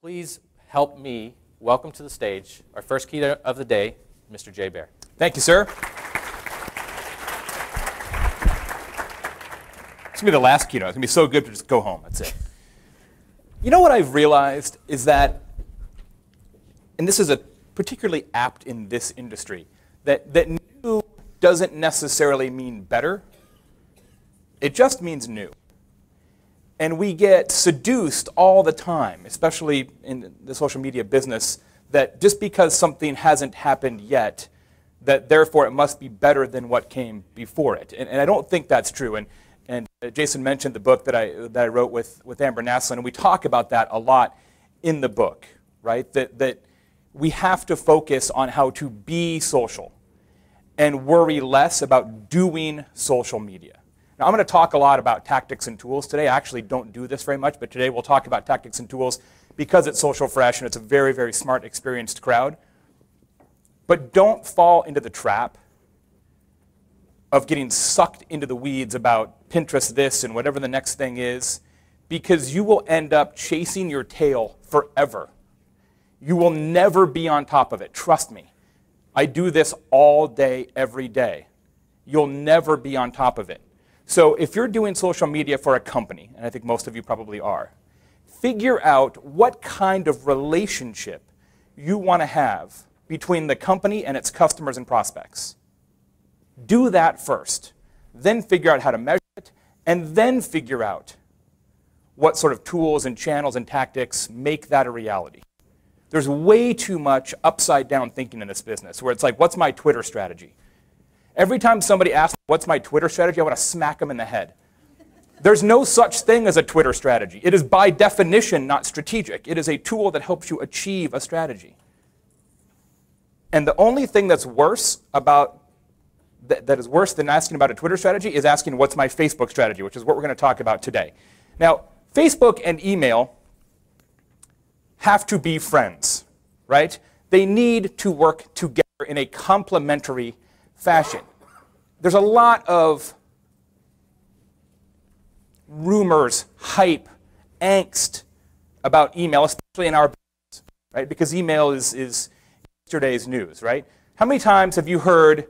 Please help me welcome to the stage our first keynote of the day, Mr. Jay Baer. Thank you, sir. It's going to be the last keynote. It's going to be so good to just go home. That's it. You know what I've realized is that, and this is particularly apt in this industry, that new doesn't necessarily mean better. It just means new. And we get seduced all the time, especially in the social media business, that just because something hasn't happened yet, that therefore it must be better than what came before it. And I don't think that's true. And Jason mentioned the book that I wrote with Amber Naslund, and we talk about that a lot in the book, right? That we have to focus on how to be social and worry less about doing social media. Now, I'm going to talk a lot about tactics and tools today. I actually don't do this very much, but today we'll talk about tactics and tools because it's Social Fresh and it's a very, very smart, experienced crowd. But don't fall into the trap of getting sucked into the weeds about Pinterest this and whatever the next thing is, because you will end up chasing your tail forever. You will never be on top of it. Trust me. I do this all day, every day. You'll never be on top of it. So if you're doing social media for a company, and I think most of you probably are, figure out what kind of relationship you want to have between the company and its customers and prospects. Do that first. Then figure out how to measure it, and then figure out what sort of tools and channels and tactics make that a reality. There's way too much upside-down thinking in this business, where it's like, what's my Twitter strategy? Every time somebody asks, what's my Twitter strategy, I want to smack them in the head. There's no such thing as a Twitter strategy. It is by definition not strategic. It is a tool that helps you achieve a strategy. And the only thing that's worse about that is worse than asking about a Twitter strategy is asking what's my Facebook strategy, which is what we're going to talk about today. Now, Facebook and email have to be friends, right? They need to work together in a complementary fashion. There's a lot of rumors, hype, angst about email, especially in our business, right? Because email is yesterday's news, right? How many times have you heard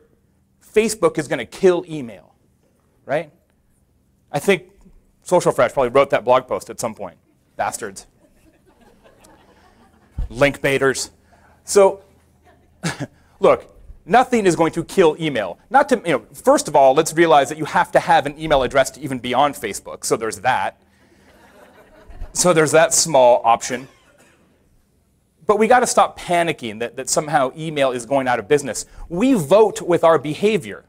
Facebook is going to kill email, right? I think Social Fresh probably wrote that blog post at some point. Bastards. Link baiters. So, look, nothing is going to kill email. Not to, first of all, let's realize that you have to have an email address to even be on Facebook. So there's that. So there's that small option. But we got to stop panicking that somehow email is going out of business. We vote with our behavior.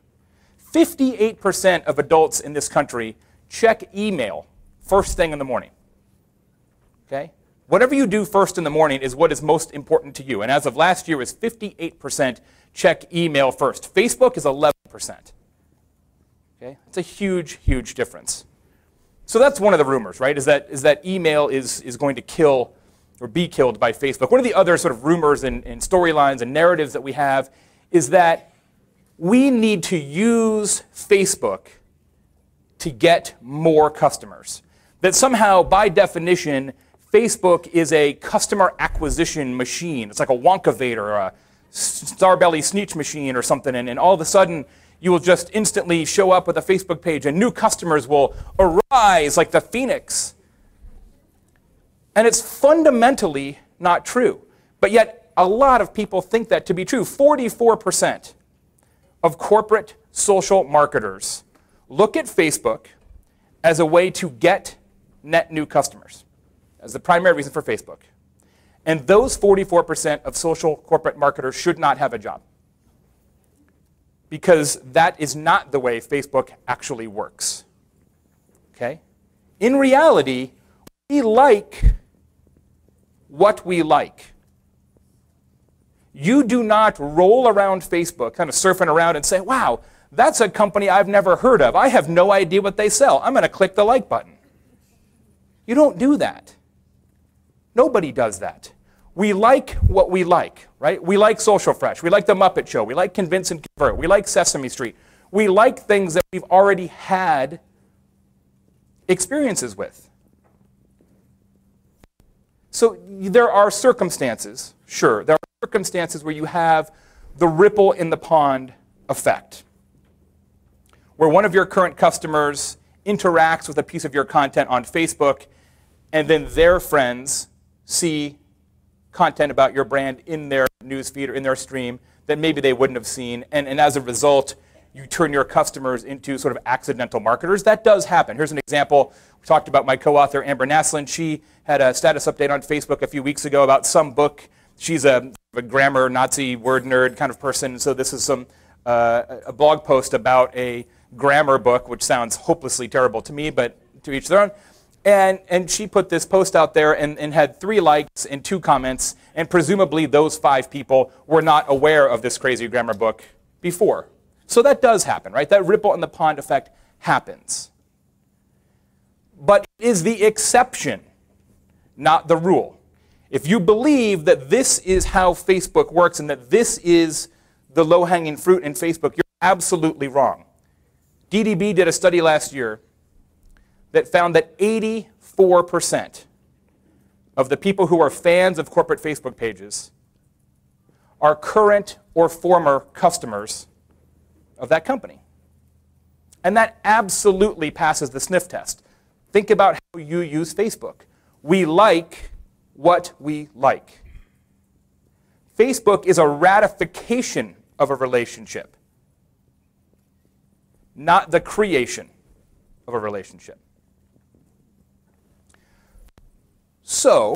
58% of adults in this country check email first thing in the morning. Okay? Whatever you do first in the morning is what is most important to you. And as of last year, it was 58% check email first. Facebook is 11%. Okay? It's a huge, huge difference. So that's one of the rumors, right? Is that email is going to kill or be killed by Facebook. One of the other sort of rumors and storylines and narratives that we have is that we need to use Facebook to get more customers. That somehow, by definition, Facebook is a customer acquisition machine. It's like a Wonkavator or a Starbelly Sneetch machine or something, and all of a sudden you will just instantly show up with a Facebook page and new customers will arise like the phoenix. And it's fundamentally not true. But yet a lot of people think that to be true. 44% of corporate social marketers look at Facebook as a way to get net new customers, as the primary reason for Facebook. And those 44% of social corporate marketers should not have a job, because that is not the way Facebook actually works. Okay? In reality, we like what we like. You do not roll around Facebook, kind of surfing around and say, wow, that's a company I've never heard of. I have no idea what they sell. I'm going to click the like button. You don't do that. Nobody does that. We like what we like, right? We like Social Fresh. We like The Muppet Show. We like Convince and Convert. We like Sesame Street. We like things that we've already had experiences with. So there are circumstances, sure, there are circumstances where you have the ripple in the pond effect, where one of your current customers interacts with a piece of your content on Facebook, and then their friends see content about your brand in their newsfeed or in their stream that maybe they wouldn't have seen, and as a result, you turn your customers into sort of accidental marketers. That does happen. Here's an example. We talked about my co-author, Amber Naslund. She had a status update on Facebook a few weeks ago about some book. She's a grammar Nazi word nerd kind of person, so this is a blog post about a grammar book, which sounds hopelessly terrible to me, but to each their own. And she put this post out there and had 3 likes and 2 comments, and presumably those 5 people were not aware of this crazy grammar book before. So that does happen, right? That ripple in the pond effect happens. But it is the exception, not the rule. If you believe that this is how Facebook works and that this is the low-hanging fruit in Facebook, you're absolutely wrong. DDB did a study last year that found that 84% of the people who are fans of corporate Facebook pages are current or former customers of that company. And that absolutely passes the sniff test. Think about how you use Facebook. We like what we like. Facebook is a ratification of a relationship, not the creation of a relationship. So,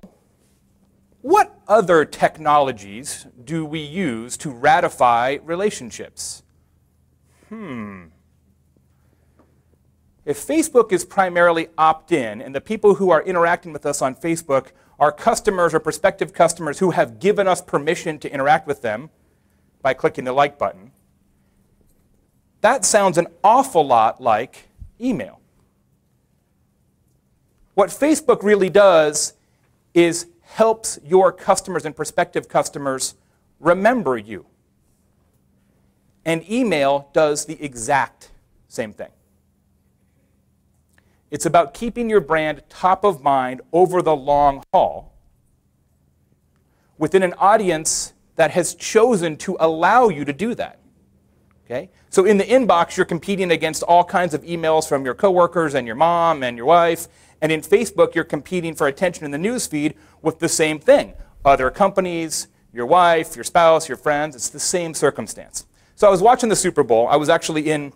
what other technologies do we use to ratify relationships? If Facebook is primarily opt-in, and the people who are interacting with us on Facebook are customers or prospective customers who have given us permission to interact with them by clicking the like button, that sounds an awful lot like email. What Facebook really does is helps your customers and prospective customers remember you. And email does the exact same thing. It's about keeping your brand top of mind over the long haul within an audience that has chosen to allow you to do that. Okay? So in the inbox, you're competing against all kinds of emails from your coworkers and your mom and your wife. And in Facebook, you're competing for attention in the newsfeed with the same thing. Other companies, your wife, your spouse, your friends, it's the same circumstance. So I was watching the Super Bowl. I was actually in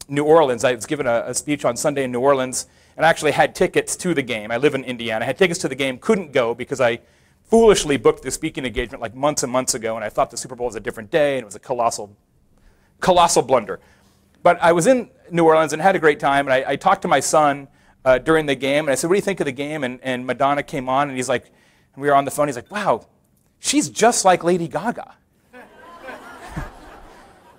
New Orleans. I was given a speech on Sunday in New Orleans, and I actually had tickets to the game. I live in Indiana. I had tickets to the game, couldn't go because I foolishly booked the speaking engagement like months and months ago, and I thought the Super Bowl was a different day, and it was a colossal blunder. But I was in New Orleans and had a great time, and I talked to my son during the game, and I said, what do you think of the game? And Madonna came on, and he's like, and we were on the phone, he's like, wow, she's just like Lady Gaga.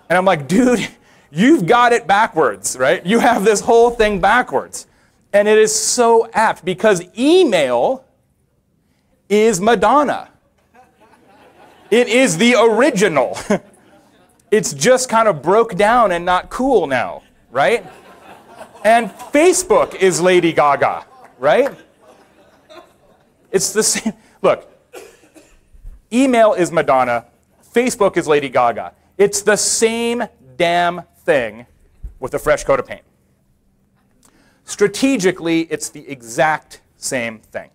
And I'm like, dude, you've got it backwards, right? You have this whole thing backwards. And it is so apt because email is Madonna. It is the original. It's just kind of broke down and not cool now, right? And Facebook is Lady Gaga, right? It's the same. Look, email is Madonna. Facebook is Lady Gaga. It's the same damn thing with a fresh coat of paint. Strategically, it's the exact same thing.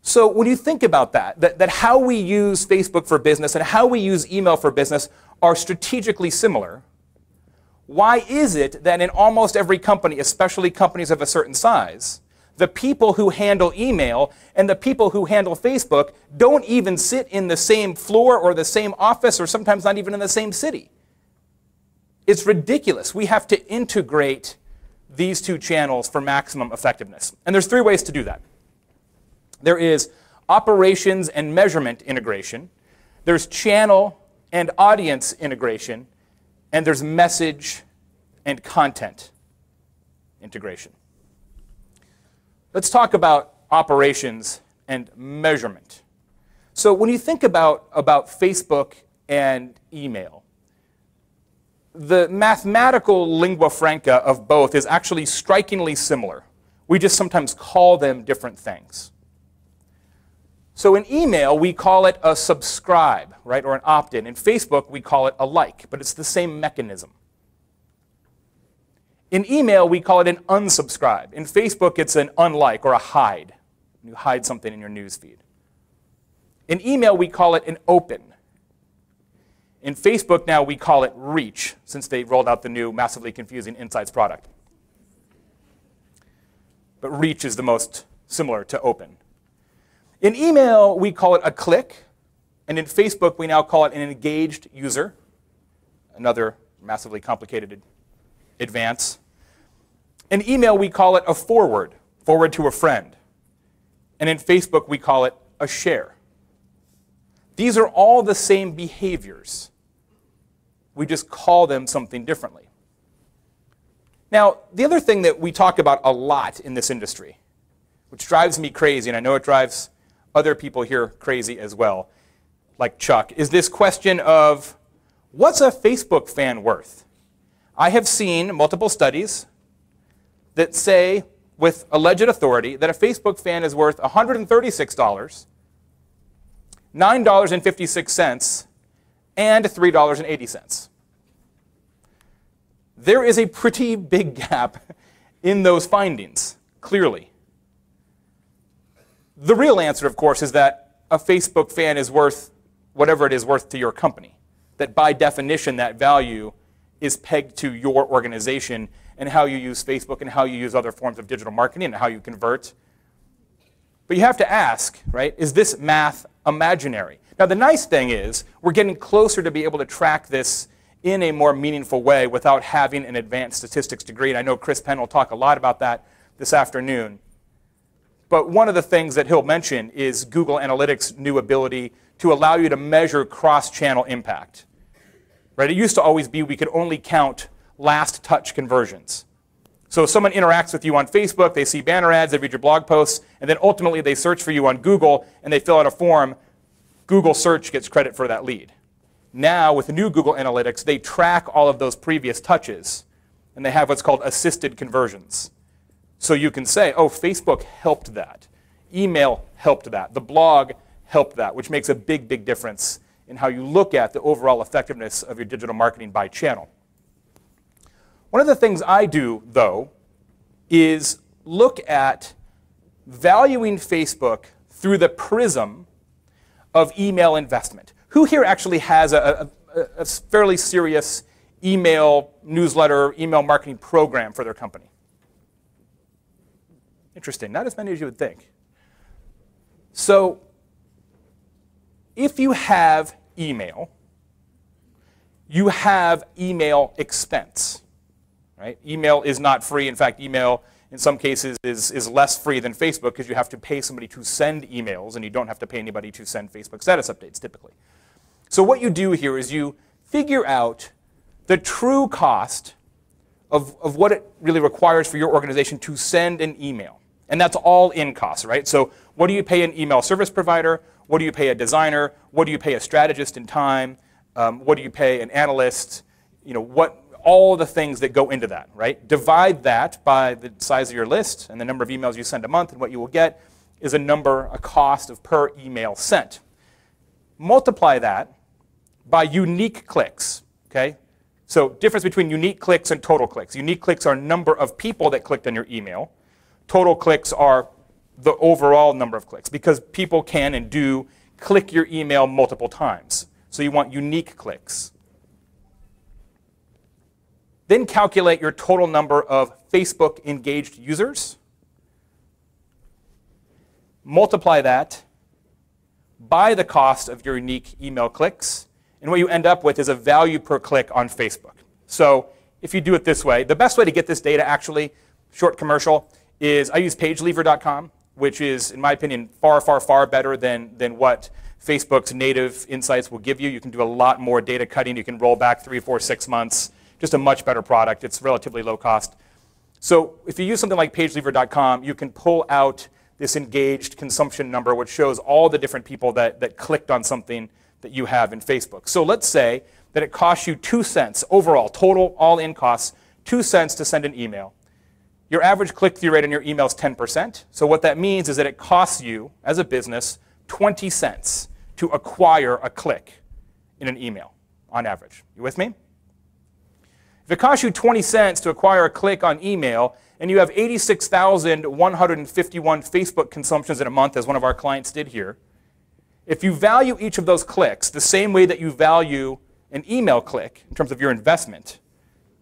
So when you think about that how we use Facebook for business and how we use email for business are strategically similar, why is it that in almost every company, especially companies of a certain size, the people who handle email and the people who handle Facebook don't even sit in the same floor or the same office or sometimes not even in the same city? It's ridiculous. We have to integrate these 2 channels for maximum effectiveness. And there's 3 ways to do that. There is operations and measurement integration. There's channel and audience integration. And there's message and content integration. Let's talk about operations and measurement. So when you think about Facebook and email, the mathematical lingua franca of both is actually strikingly similar. We just sometimes call them different things. So in email, we call it a subscribe, right, or an opt-in. In Facebook, we call it a like, but it's the same mechanism. In email, we call it an unsubscribe. In Facebook, it's an unlike or a hide. You hide something in your newsfeed. In email, we call it an open. In Facebook now, we call it reach, since they rolled out the new massively confusing Insights product. But reach is the most similar to open. In email, we call it a click. And in Facebook, we now call it an engaged user, another massively complicated advance. In email, we call it a forward to a friend. And in Facebook, we call it a share. These are all the same behaviors. We just call them something differently. Now, the other thing that we talk about a lot in this industry, which drives me crazy, and I know it drives other people here crazy as well, like Chuck, is this question of, what's a Facebook fan worth? I have seen multiple studies that say, with alleged authority, that a Facebook fan is worth $136, $9.56, and $3.80. There is a pretty big gap in those findings, clearly. The real answer, of course, is that a Facebook fan is worth whatever it is worth to your company. That by definition, that value is pegged to your organization and how you use Facebook and how you use other forms of digital marketing and how you convert. But you have to ask, right, is this math imaginary? Now, the nice thing is we're getting closer to be able to track this in a more meaningful way without having an advanced statistics degree. And I know Chris Penn will talk a lot about that this afternoon. But one of the things that he'll mention is Google Analytics' new ability to allow you to measure cross-channel impact. Right? It used to always be we could only count last touch conversions. So if someone interacts with you on Facebook, they see banner ads, they read your blog posts, and then ultimately they search for you on Google and they fill out a form, Google search gets credit for that lead. Now, with the new Google Analytics, they track all of those previous touches, and they have what's called assisted conversions. So you can say, oh, Facebook helped that. Email helped that. The blog helped that, which makes a big, big difference in how you look at the overall effectiveness of your digital marketing by channel. One of the things I do, though, is look at valuing Facebook through the prism of email investment. Who here actually has a fairly serious email newsletter, email marketing program for their company? Interesting. Not as many as you would think. So if you have email, you have email expense. Right? Email is not free. In fact, email in some cases is less free than Facebook because you have to pay somebody to send emails, and you don't have to pay anybody to send Facebook status updates typically. So what you do here is you figure out the true cost of what it really requires for your organization to send an email. And that's all in cost, right? So what do you pay an email service provider? What do you pay a designer? What do you pay a strategist in time? What do you pay an analyst? You know, all the things that go into that, right? Divide that by the size of your list and the number of emails you send a month, and what you will get is a cost of per email sent. Multiply that by unique clicks, okay? So difference between unique clicks and total clicks. Unique clicks are number of people that clicked on your email. Total clicks are the overall number of clicks because people can and do click your email multiple times. So you want unique clicks. Then calculate your total number of Facebook engaged users. Multiply that by the cost of your unique email clicks. And what you end up with is a value per click on Facebook. So if you do it this way, the best way to get this data actually, short commercial, is I use pagelever.com, which is, in my opinion, far, far, far better than what Facebook's native insights will give you. You can do a lot more data cutting. You can roll back 3, 4, 6 months. Just a much better product. It's relatively low cost. So if you use something like pagelever.com, you can pull out this engaged consumption number, which shows all the different people that clicked on something that you have in Facebook. So let's say that it costs you 2 cents overall, total all-in costs, 2 cents to send an email. Your average click-through rate on your email is 10%. So what that means is that it costs you, as a business, 20 cents to acquire a click in an email on average. You with me? If it costs you 20 cents to acquire a click on email, and you have 86,151 Facebook consumptions in a month, as one of our clients did here, if you value each of those clicks the same way that you value an email click in terms of your investment,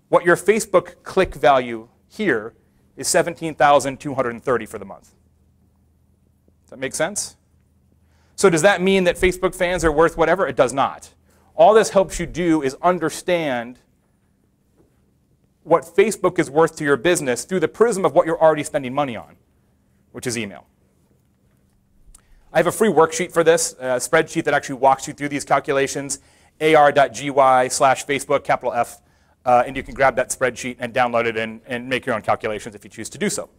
what your Facebook click value here is 17,230 for the month. Does that make sense? So does that mean that Facebook fans are worth whatever? It does not. All this helps you do is understand what Facebook is worth to your business through the prism of what you're already spending money on, which is email. I have a free worksheet for this, a spreadsheet that actually walks you through these calculations, ar.gy/Facebook, capital F, and you can grab that spreadsheet and download it and make your own calculations if you choose to do so.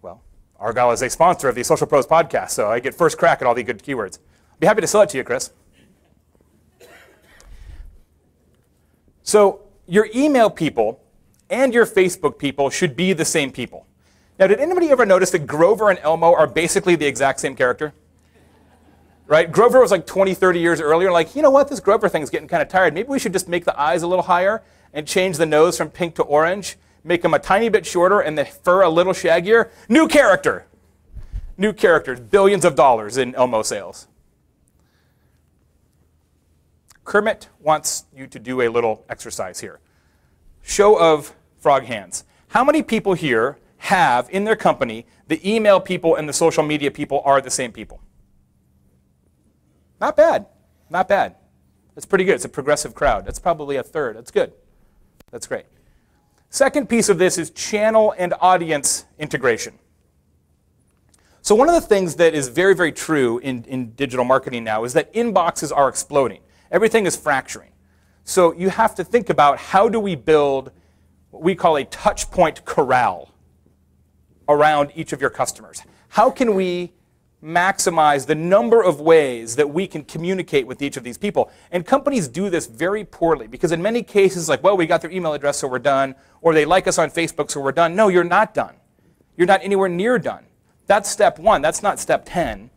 Well, Argyle is a sponsor of the Social Pros podcast, so I get first crack at all the good keywords. I'd be happy to sell it to you, Chris. So your email people and your Facebook people should be the same people. Now, did anybody ever notice that Grover and Elmo are basically the exact same character? Right? Grover was like 20, 30 years earlier, like, you know what, this Grover thing is getting kind of tired. Maybe we should just make the eyes a little higher and change the nose from pink to orange, make them a tiny bit shorter and the fur a little shaggier. New character. New characters, billions of dollars in Elmo sales. Kermit wants you to do a little exercise here. Show of frog hands. How many people here have in their company the email people and the social media people are the same people? Not bad. Not bad. That's pretty good. It's a progressive crowd. That's probably a third. That's good. That's great. Second piece of this is channel and audience integration. So one of the things that is very, very true in digital marketing now is that inboxes are exploding. Everything is fracturing. So you have to think about how do we build what we call a touch point corral around each of your customers. How can we maximize the number of ways that we can communicate with each of these people? And companies do this very poorly because in many cases, like, well, we got their email address, so we're done, or they like us on Facebook, so we're done. No, you're not done. You're not anywhere near done. That's step one. That's not step 10.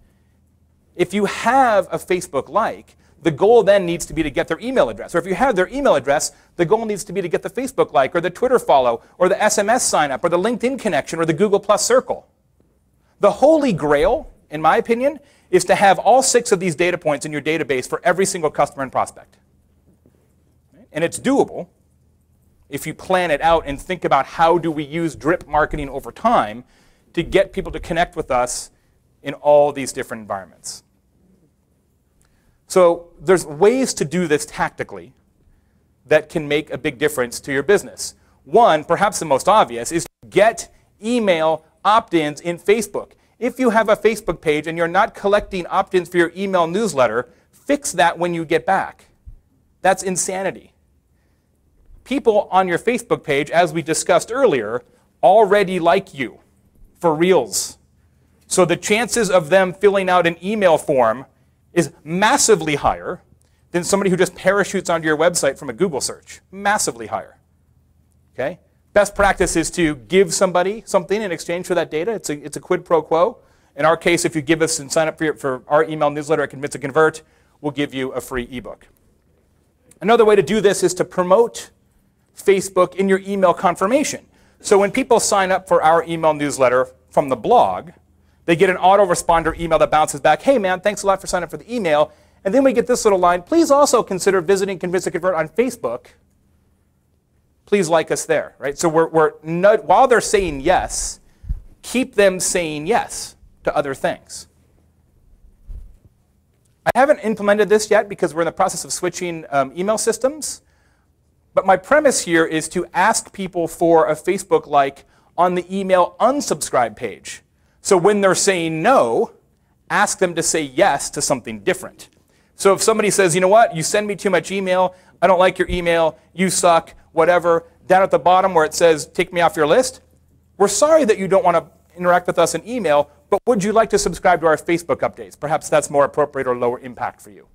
If you have a Facebook like, the goal then needs to be to get their email address. Or if you have their email address, the goal needs to be to get the Facebook like, or the Twitter follow, or the SMS sign up, or the LinkedIn connection, or the Google Plus circle. The holy grail, in my opinion, is to have all 6 of these data points in your database for every single customer and prospect. And it's doable if you plan it out and think about how do we use drip marketing over time to get people to connect with us in all these different environments. So there's ways to do this tactically that can make a big difference to your business. One, perhaps the most obvious, is get email opt-ins in Facebook. If you have a Facebook page and you're not collecting opt-ins for your email newsletter, fix that when you get back. That's insanity. People on your Facebook page, as we discussed earlier, already like you for reals. So the chances of them filling out an email form is massively higher than somebody who just parachutes onto your website from a Google search. Massively higher. Okay? Best practice is to give somebody something in exchange for that data. It's a quid pro quo. In our case, if you give us and sign up for our email newsletter at Convince to Convert, we'll give you a free ebook. Another way to do this is to promote Facebook in your email confirmation. So when people sign up for our email newsletter from the blog, they get an autoresponder email that bounces back, hey man, thanks a lot for signing up for the email. And then we get this little line, please also consider visiting Convince to Convert on Facebook. Please like us there, right? So while they're saying yes, keep them saying yes to other things. I haven't implemented this yet because we're in the process of switching email systems. But my premise here is to ask people for a Facebook like on the email unsubscribe page. So when they're saying no, ask them to say yes to something different. So if somebody says, you know what, you send me too much email, I don't like your email, you suck, whatever, down at the bottom where it says take me off your list, we're sorry that you don't want to interact with us in email, but would you like to subscribe to our Facebook updates? Perhaps that's more appropriate or lower impact for you.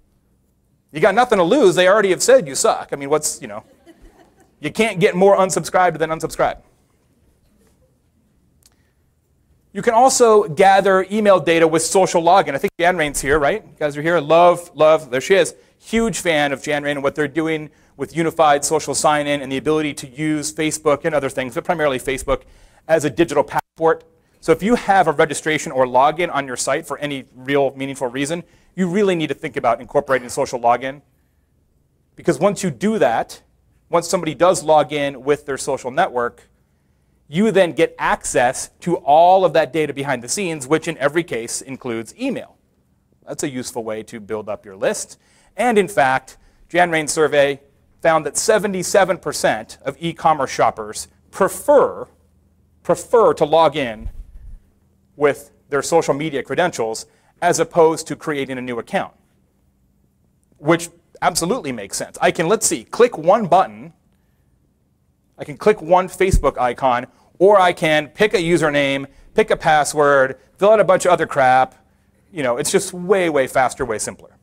You got nothing to lose. They already have said you suck. I mean, you can't get more unsubscribed than unsubscribe. You can also gather email data with social login. I think Jan Rain's here, right? You guys are here. Love, there she is. Huge fan of Jan Rain and what they're doing with unified social sign-in and the ability to use Facebook and other things, but primarily Facebook, as a digital passport. So if you have a registration or login on your site for any real meaningful reason, you really need to think about incorporating social login. Because once you do that, once somebody does log in with their social network, you then get access to all of that data behind the scenes, which in every case includes email. That's a useful way to build up your list. And in fact, Jan Rain's survey found that 77% of e-commerce shoppers prefer to log in with their social media credentials as opposed to creating a new account, which absolutely makes sense. I can, let's see, click one button. I can click one Facebook icon, or I can pick a username, pick a password, fill out a bunch of other crap. You know, it's just way, way faster, way simpler.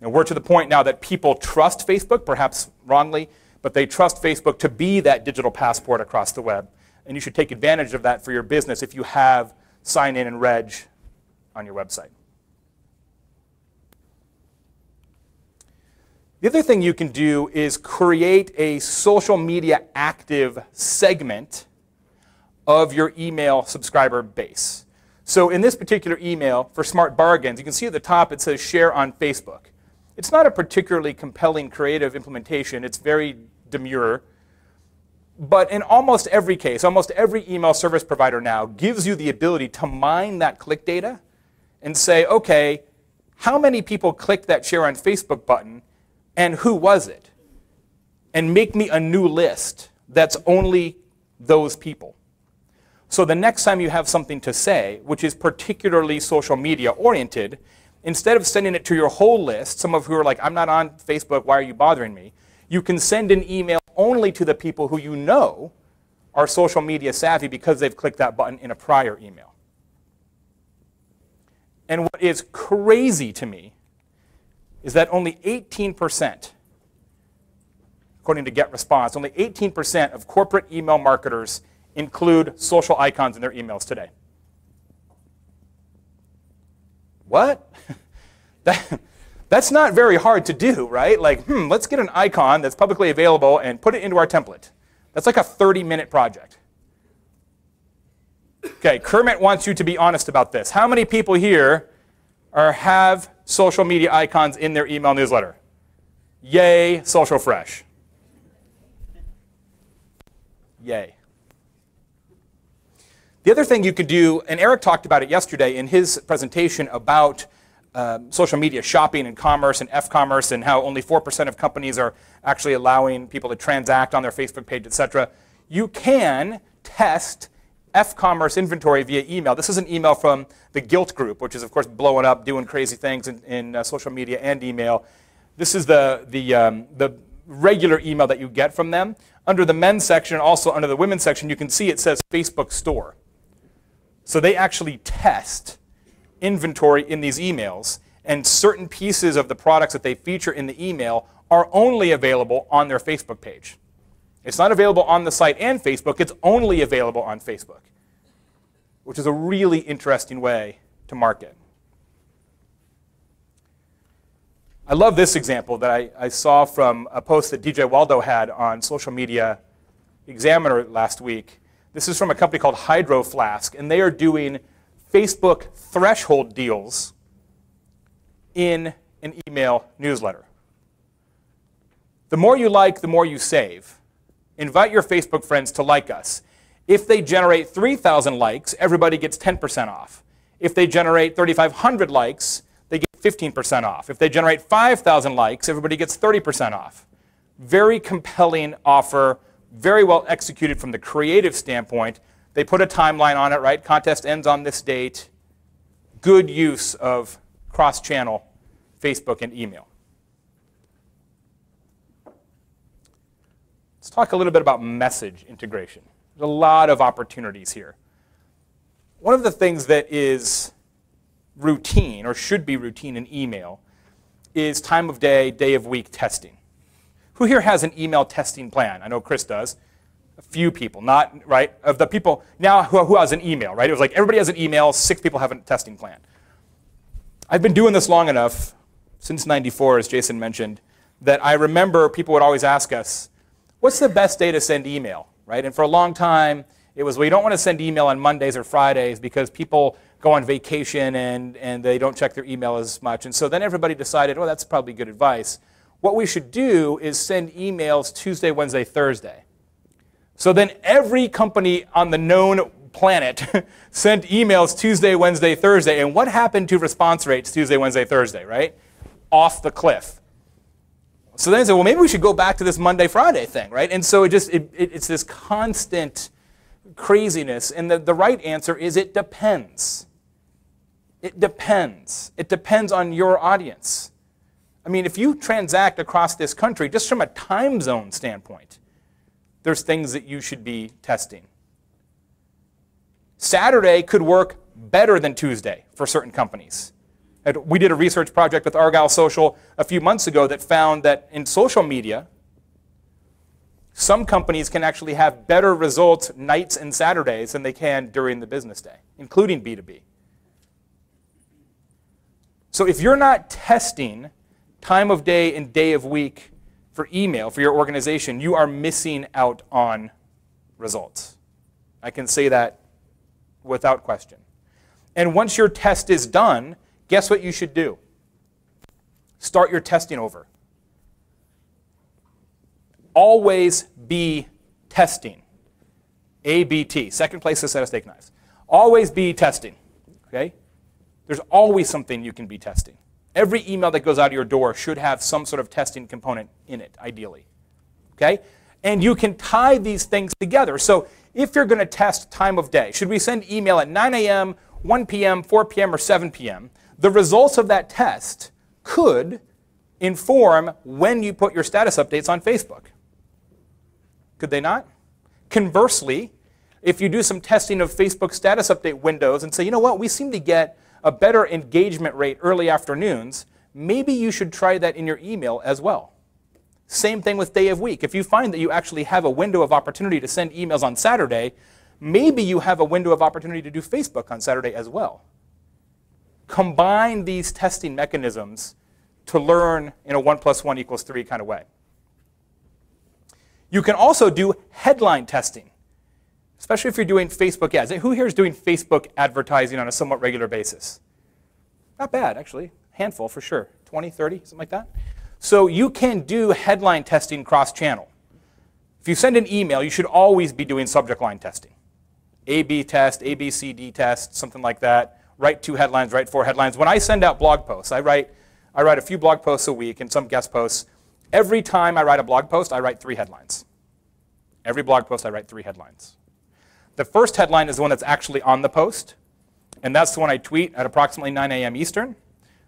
And we're to the point now that people trust Facebook, perhaps wrongly, but they trust Facebook to be that digital passport across the web. And you should take advantage of that for your business if you have sign in and reg on your website. The other thing you can do is create a social media active segment of your email subscriber base. So in this particular email for Smart Bargains, you can see at the top it says share on Facebook. It's not a particularly compelling creative implementation. It's very demure. But in almost every case, almost every email service provider now gives you the ability to mine that click data and say, okay, how many people clicked that share on Facebook button and who was it? And make me a new list that's only those people. So the next time you have something to say, which is particularly social media oriented, instead of sending it to your whole list, some of who are like, I'm not on Facebook, why are you bothering me? You can send an email only to the people who you know are social media savvy because they've clicked that button in a prior email. And what is crazy to me is that only 18%, according to GetResponse, only 18% of corporate email marketers include social icons in their emails today. What? That's not very hard to do, right? Like, let's get an icon that's publicly available and put it into our template. That's like a 30-minute project. Okay, Kermit wants you to be honest about this. How many people here have social media icons in their email newsletter? Yay, Social Fresh. Yay. The other thing you could do, and Eric talked about it yesterday in his presentation about social media shopping and commerce and F-commerce and how only 4% of companies are actually allowing people to transact on their Facebook page, etc. You can test F-commerce inventory via email. This is an email from the Guilt Group, which is, of course, blowing up, doing crazy things in social media and email. This is the regular email that you get from them. Under the men's section, also under the women's section, you can see it says Facebook Store. So they actually test inventory in these emails, and certain pieces of the products that they feature in the email are only available on their Facebook page. It's not available on the site and Facebook, it's only available on Facebook, which is a really interesting way to market. I love this example that I saw from a post that DJ Waldo had on Social Media Examiner last week. This is from a company called Hydro Flask, and they are doing Facebook threshold deals in an email newsletter. The more you like, the more you save. Invite your Facebook friends to like us. If they generate 3,000 likes, everybody gets 10% off. If they generate 3,500 likes, they get 15% off. If they generate 5,000 likes, everybody gets 30% off. Very compelling offer, very well executed from the creative standpoint. They put a timeline on it, right? Contest ends on this date. Good use of cross-channel Facebook and email. Let's talk a little bit about message integration. There's a lot of opportunities here. One of the things that is routine, or should be routine in email, is time of day, day of week testing. Who here has an email testing plan? I know Chris does. A few people, not, right, of the people now who has an email, right? It was like everybody has an email, 6 people have a testing plan. I've been doing this long enough, since '94, as Jason mentioned, that I remember people would always ask us, what's the best day to send email, right? And for a long time, it was, well, you don't want to send email on Mondays or Fridays because people go on vacation and they don't check their email as much. And so then everybody decided, oh, that's probably good advice. What we should do is send emails Tuesday, Wednesday, Thursday. So then every company on the known planet sent emails Tuesday, Wednesday, Thursday. And what happened to response rates Tuesday, Wednesday, Thursday, right? Off the cliff. So then I said, well, maybe we should go back to this Monday, Friday thing, right? And so it's this constant craziness. And the right answer is it depends. It depends. It depends on your audience. I mean, if you transact across this country, just from a time zone standpoint, there's things that you should be testing. Saturday could work better than Tuesday for certain companies. We did a research project with Argyle Social a few months ago that found that in social media, some companies can actually have better results nights and Saturdays than they can during the business day, including B2B. So if you're not testing time of day and day of week for email for your organization, you are missing out on results. I can say that without question. And once your test is done, guess what you should do? Start your testing over. Always be testing. ABT, second place to set of steak knives. Always be testing, okay? There's always something you can be testing. Every email that goes out of your door should have some sort of testing component in it, ideally. Okay? And you can tie these things together. So if you're going to test time of day, should we send email at 9 a.m., 1 p.m., 4 p.m., or 7 p.m., the results of that test could inform when you put your status updates on Facebook. Could they not? Conversely, if you do some testing of Facebook status update windows and say, you know what, we seem to get a better engagement rate early afternoons, maybe you should try that in your email as well. Same thing with day of week. If you find that you actually have a window of opportunity to send emails on Saturday, maybe you have a window of opportunity to do Facebook on Saturday as well. Combine these testing mechanisms to learn in a 1 + 1 = 3 kind of way. You can also do headline testing, especially if you're doing Facebook ads. Who here is doing Facebook advertising on a somewhat regular basis? Not bad, actually. Handful for sure. 20, 30, something like that. So you can do headline testing cross-channel. If you send an email, you should always be doing subject line testing. A/B test, ABCD test, something like that. Write 2 headlines, write 4 headlines. When I send out blog posts, I write a few blog posts a week and some guest posts. Every time I write a blog post, I write 3 headlines. Every blog post, I write 3 headlines. The first headline is the one that's actually on the post, and that's the one I tweet at approximately 9 a.m. Eastern.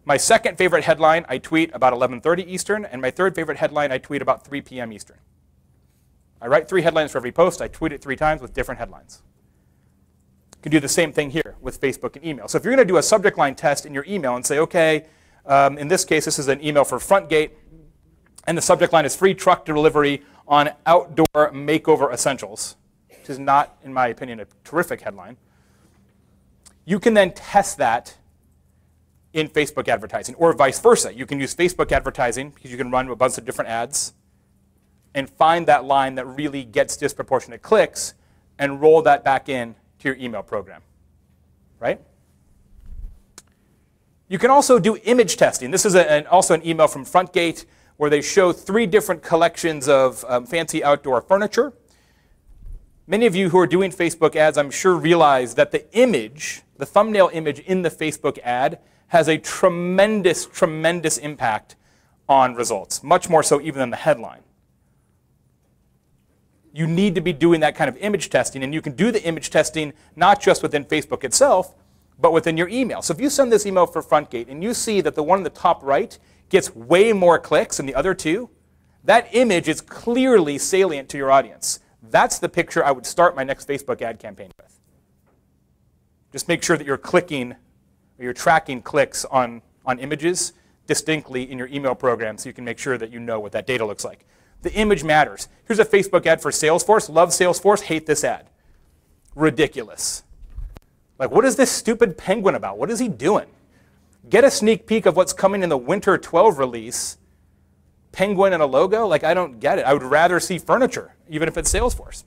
My second favorite headline, I tweet about 11:30 Eastern, and my third favorite headline, I tweet about 3 p.m. Eastern. I write 3 headlines for every post. I tweet it 3 times with different headlines. You can do the same thing here with Facebook and email. So if you're going to do a subject line test in your email and say, okay, in this case, this is an email for Frontgate, and the subject line is free truck delivery on outdoor makeover essentials, which is not, in my opinion, a terrific headline. You can then test that in Facebook advertising, or vice versa. You can use Facebook advertising because you can run a bunch of different ads and find that line that really gets disproportionate clicks and roll that back in to your email program, right? You can also do image testing. This is also an email from Frontgate where they show 3 different collections of fancy outdoor furniture. Many of you who are doing Facebook ads, I'm sure, realize that the image, the thumbnail image in the Facebook ad, has a tremendous, tremendous impact on results, much more so even than the headline. You need to be doing that kind of image testing, and you can do the image testing not just within Facebook itself, but within your email. So if you send this email for Frontgate and you see that the one in the top right gets way more clicks than the other 2, that image is clearly salient to your audience. That's the picture I would start my next Facebook ad campaign with. Just make sure that you're clicking, or you're tracking clicks on images distinctly in your email program so you can make sure that you know what that data looks like. The image matters. Here's a Facebook ad for Salesforce. Love Salesforce, hate this ad. Ridiculous. Like, what is this stupid penguin about? What is he doing? Get a sneak peek of what's coming in the Winter 12 release. Penguin and a logo? Like, I don't get it. I would rather see furniture, even if it's Salesforce.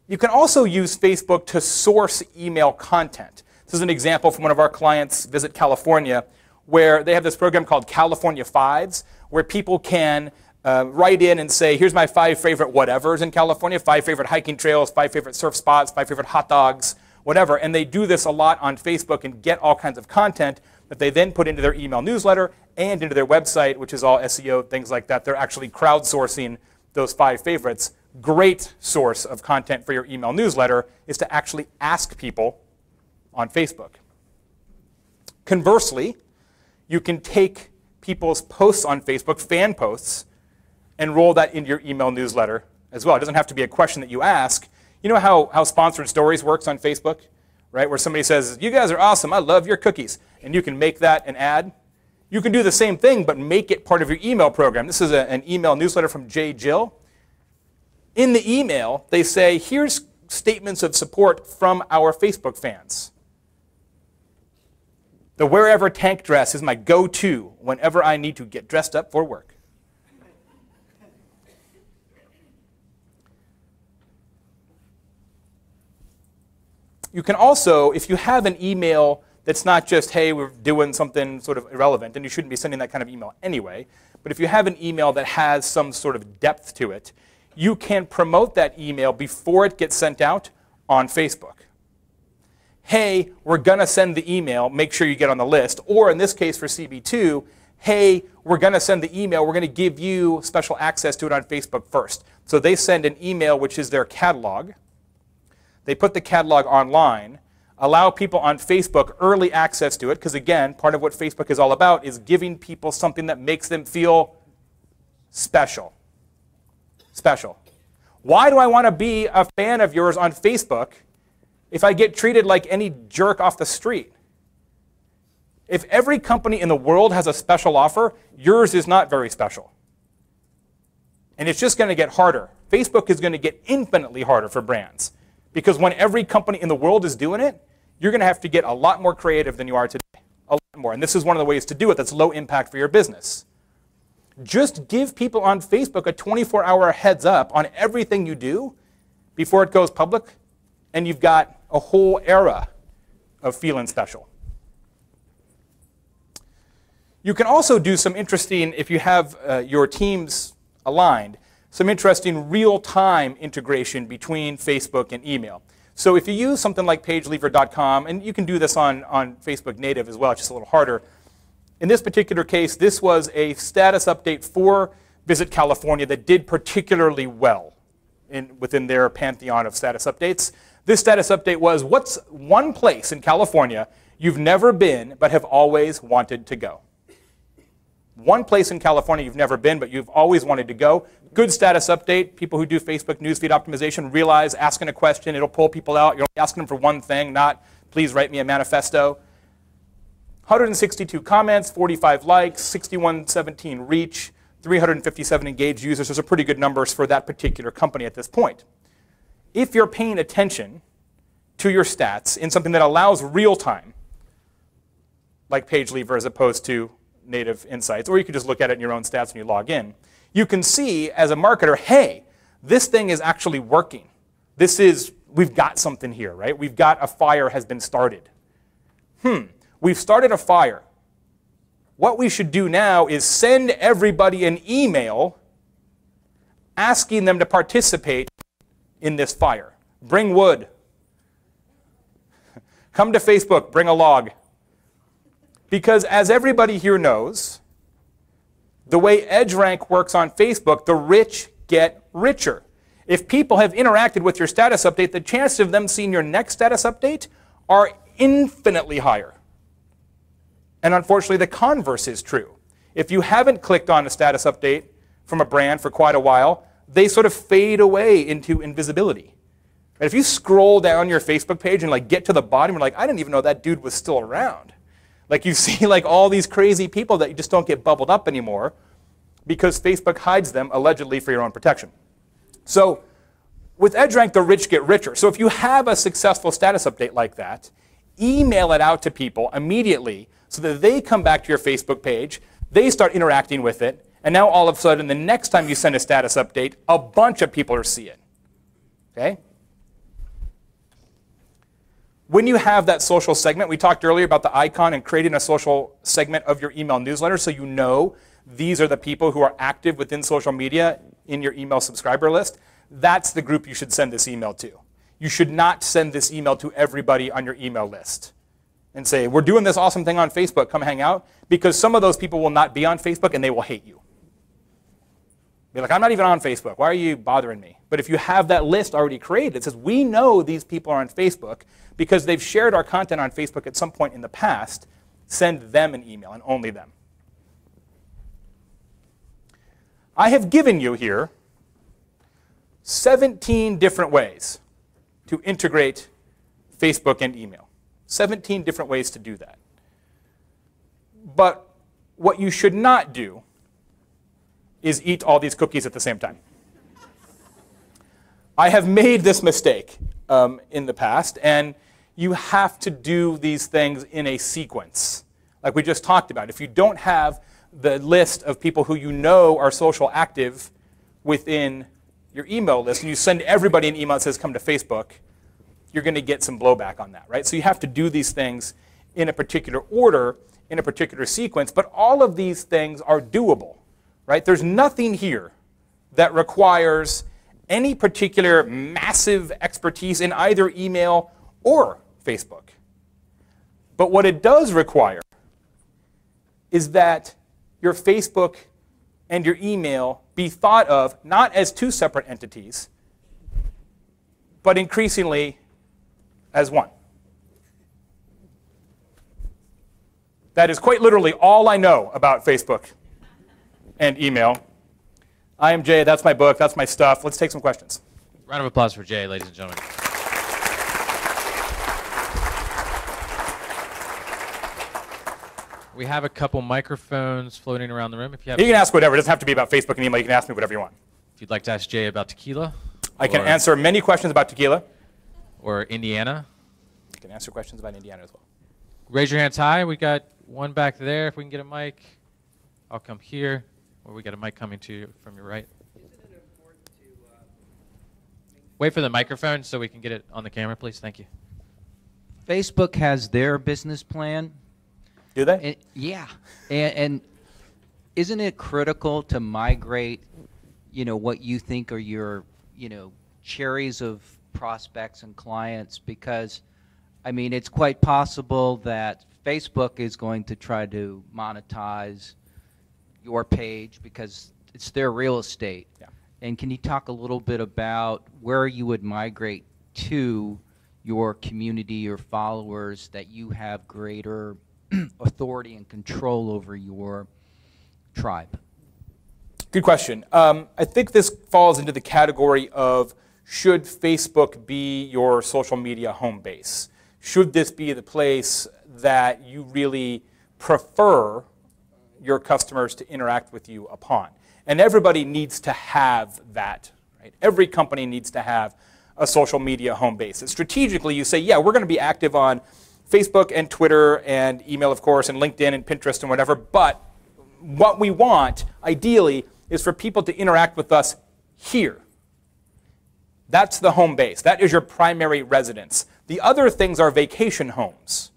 You can also use Facebook to source email content. This is an example from one of our clients, Visit California, where they have this program called California Fives, where people can write in and say, here's my 5 favorite whatevers in California, 5 favorite hiking trails, 5 favorite surf spots, 5 favorite hot dogs, whatever. And they do this a lot on Facebook and get all kinds of content that they then put into their email newsletter and into their website, which is all SEO, things like that. They're actually crowdsourcing those 5 favorites. Great source of content for your email newsletter is to actually ask people on Facebook. Conversely, you can take people's posts on Facebook, fan posts, and roll that into your email newsletter as well. It doesn't have to be a question that you ask. You know how sponsored stories works on Facebook, right? Where somebody says, you guys are awesome, I love your cookies. And you can make that an ad. You can do the same thing, but make it part of your email program. This is an email newsletter from J. Jill. In the email, they say, here's statements of support from our Facebook fans. The wherever tank dress is my go-to whenever I need to get dressed up for work. You can also, if you have an email that's not just, hey, we're doing something sort of irrelevant, and you shouldn't be sending that kind of email anyway, but if you have an email that has some sort of depth to it, you can promote that email before it gets sent out on Facebook. Hey, we're going to send the email, make sure you get on the list. Or in this case for CB2, hey, we're going to send the email, we're going to give you special access to it on Facebook first. So they send an email, which is their catalog. They put the catalog online, allow people on Facebook early access to it, because again, part of what Facebook is all about is giving people something that makes them feel special. Special. Why do I want to be a fan of yours on Facebook if I get treated like any jerk off the street? If every company in the world has a special offer, yours is not very special. And it's just going to get harder. Facebook is going to get infinitely harder for brands. Because when every company in the world is doing it, you're going to have to get a lot more creative than you are today. A lot more. And this is one of the ways to do it that's low impact for your business. Just give people on Facebook a 24-hour heads up on everything you do before it goes public, and you've got a whole era of feeling special. You can also do some interesting, if you have your teams aligned, some interesting real-time integration between Facebook and email. So if you use something like pagelever.com, and you can do this on Facebook native as well, it's just a little harder. In this particular case, this was a status update for Visit California that did particularly well within their pantheon of status updates. This status update was, what's one place in California you've never been but have always wanted to go? One place in California you've never been but you've always wanted to go. Good status update. People who do Facebook newsfeed optimization realize asking a question, it'll pull people out. You're only asking them for one thing, not please write me a manifesto. 162 comments, 45 likes, 6117 reach, 357 engaged users. Those are pretty good numbers for that particular company at this point. If you're paying attention to your stats in something that allows real time, like PageLever as opposed to native insights, or you could just look at it in your own stats when you log in, you can see as a marketer, hey, this thing is actually working. We've got something here, right? We've got a fire has been started. We've started a fire. What we should do now is send everybody an email asking them to participate in this fire. Bring wood. Come to Facebook, bring a log. Because as everybody here knows, the way EdgeRank works on Facebook, the rich get richer. If people have interacted with your status update, the chances of them seeing your next status update are infinitely higher. And unfortunately, the converse is true. If you haven't clicked on a status update from a brand for quite a while, they sort of fade away into invisibility. And if you scroll down your Facebook page and get to the bottom, you're like, I didn't even know that dude was still around. You see all these crazy people that you just don't get bubbled up anymore. because Facebook hides them allegedly for your own protection. So with EdgeRank, the rich get richer. So if you have a successful status update like that, email it out to people immediately so that they come back to your Facebook page, they start interacting with it, and now all of a sudden, the next time you send a status update, a bunch of people are seeing it. Okay? When you have that social segment, we talked earlier about the icon and creating a social segment of your email newsletter so you know these are the people who are active within social media in your email subscriber list. That's the group you should send this email to. You should not send this email to everybody on your email list and say, we're doing this awesome thing on Facebook, come hang out, because some of those people will not be on Facebook and they will hate you. Be like, I'm not even on Facebook. Why are you bothering me? But if you have that list already created, it says, we know these people are on Facebook because they've shared our content on Facebook at some point in the past. Send them an email and only them. I have given you here 17 different ways to integrate Facebook and email. 17 different ways to do that. But what you should not do is eat all these cookies at the same time. I have made this mistake in the past, and you have to do these things in a sequence, like we just talked about. If you don't have the list of people who you know are social active within your email list, and you send everybody an email that says come to Facebook, you're going to get some blowback on that, right? So you have to do these things in a particular order, in a particular sequence, but all of these things are doable, right? There's nothing here that requires any particular massive expertise in either email or Facebook. But what it does require is that your Facebook and your email be thought of not as two separate entities, but increasingly as one. That is quite literally all I know about Facebook and email. I am Jay, that's my book, that's my stuff. Let's take some questions. Round of applause for Jay, ladies and gentlemen. We have a couple microphones floating around the room. If you have, you can ask whatever. It doesn't have to be about Facebook and email. You can ask me whatever you want. If you'd like to ask Jay about tequila. I can answer many questions about tequila. Or Indiana. I can answer questions about Indiana as well. Raise your hands high. We got one back there. If we can get a mic, I'll come here. Or we got a mic coming to you from your right. Isn't it important to wait for the microphone so we can get it on the camera, please? Thank you. Facebook has their business plan. Do they? And, yeah. And isn't it critical to migrate, what you think are your, cherries of prospects and clients? Because, it's quite possible that Facebook is going to try to monetize your page because it's their real estate. Yeah. And can you talk a little bit about where you would migrate to your community, your followers, that you have greater authority and control over your tribe? Good question. I think this falls into the category of, should Facebook be your social media home base? Should this be the place that you really prefer your customers to interact with you upon? And everybody needs to have that, right? Every company needs to have a social media home base. And strategically, you say, yeah, we're going to be active on Facebook and Twitter and email, of course, and LinkedIn and Pinterest and whatever, but what we want, ideally, is for people to interact with us here. That's the home base. That is your primary residence. The other things are vacation homes.